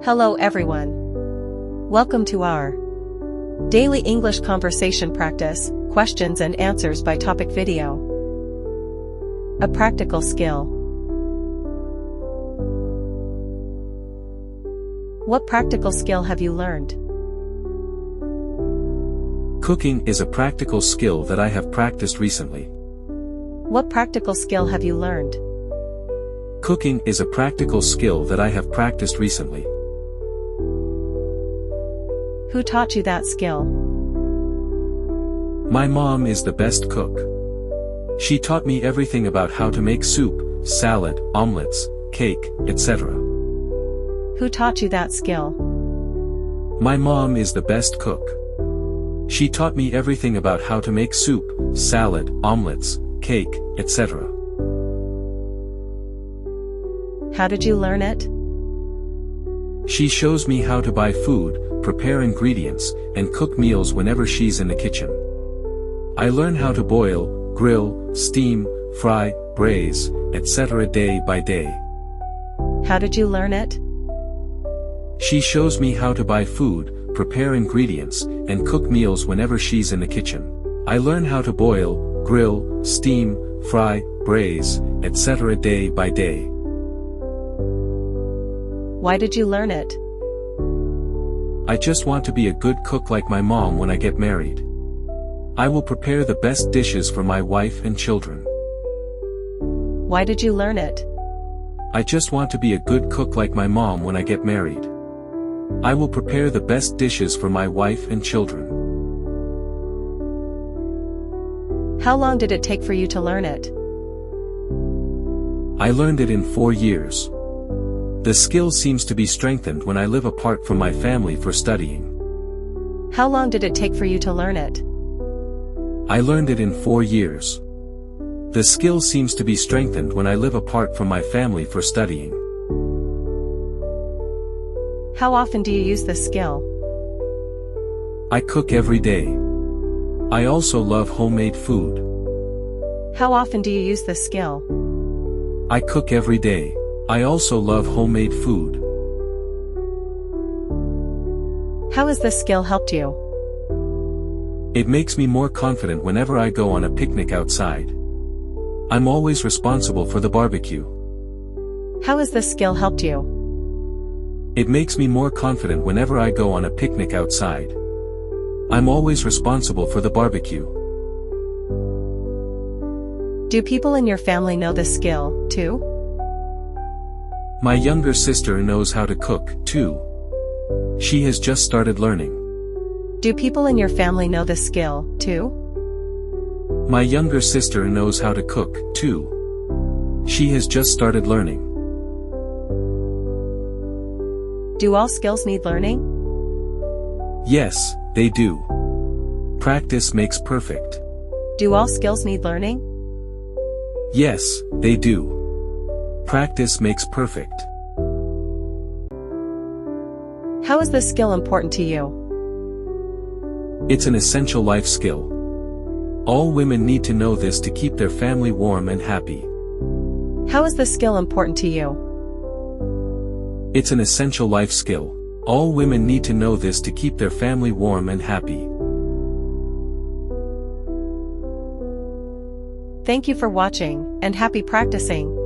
Hello everyone. Welcome to our daily English conversation practice, questions and answers by topic video. A practical skill. What practical skill have you learned? Cooking is a practical skill that I have practiced recently. What practical skill have you learned? Cooking is a practical skill that I have practiced recently. Who taught you that skill? My mom is the best cook. She taught me everything about how to make soup, salad, omelets, cake, etc. Who taught you that skill? My mom is the best cook. She taught me everything about how to make soup, salad, omelets, cake, etc. How did you learn it? She shows me how to buy food, prepare ingredients, and cook meals whenever she's in the kitchen. I learn how to boil, grill, steam, fry, braise, etc. day by day. How did you learn it? She shows me how to buy food, prepare ingredients, and cook meals whenever she's in the kitchen. I learn how to boil, grill, steam, fry, braise, etc. day by day. Why did you learn it? I just want to be a good cook like my mom when I get married. I will prepare the best dishes for my wife and children. Why did you learn it? I just want to be a good cook like my mom when I get married. I will prepare the best dishes for my wife and children. How long did it take for you to learn it? I learned it in 4 years. The skill seems to be strengthened when I live apart from my family for studying. How long did it take for you to learn it? I learned it in 4 years. The skill seems to be strengthened when I live apart from my family for studying. How often do you use this skill? I cook every day. I also love homemade food. How often do you use this skill? I cook every day. I also love homemade food. How has this skill helped you? It makes me more confident whenever I go on a picnic outside. I'm always responsible for the barbecue. How has this skill helped you? It makes me more confident whenever I go on a picnic outside. I'm always responsible for the barbecue. Do people in your family know this skill, too? My younger sister knows how to cook, too. She has just started learning. Do people in your family know this skill, too? My younger sister knows how to cook, too. She has just started learning. Do all skills need learning? Yes, they do. Practice makes perfect. Do all skills need learning? Yes, they do. Practice makes perfect. How is this skill important to you? It's an essential life skill. All women need to know this to keep their family warm and happy. How is this skill important to you? It's an essential life skill. All women need to know this to keep their family warm and happy. Thank you for watching, and happy practicing.